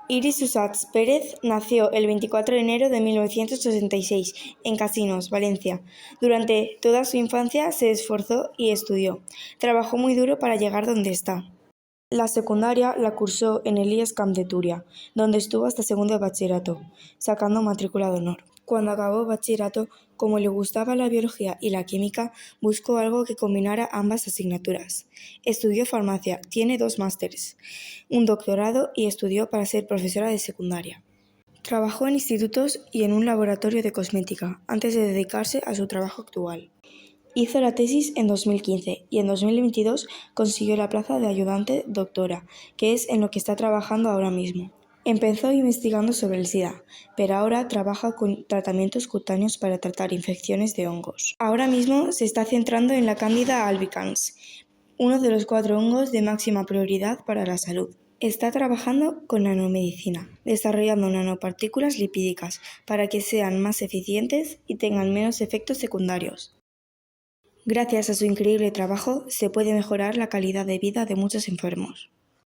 Iris Usats Pérez nació el 24 de enero de 1966 en Casinos, Valencia. Durante toda su infancia se esforzó y estudió. Trabajó muy duro para llegar donde está. La secundaria la cursó en el IES Camp de Túria, donde estuvo hasta segundo de bachillerato, sacando matrícula de honor. Cuando acabó bachillerato, como le gustaba la biología y la química, buscó algo que combinara ambas asignaturas. Estudió farmacia, tiene 2 másteres, un doctorado y estudió para ser profesora de secundaria. Trabajó en institutos y en un laboratorio de cosmética, antes de dedicarse a su trabajo actual. Hizo la tesis en 2015 y en 2022 consiguió la plaza de ayudante doctora, que es en lo que está trabajando ahora mismo. Empezó investigando sobre el SIDA, pero ahora trabaja con tratamientos cutáneos para tratar infecciones de hongos. Ahora mismo se está centrando en la Candida albicans, uno de los 4 hongos de máxima prioridad para la salud. Está trabajando con nanomedicina, desarrollando nanopartículas lipídicas para que sean más eficientes y tengan menos efectos secundarios. Gracias a su increíble trabajo, se puede mejorar la calidad de vida de muchos enfermos.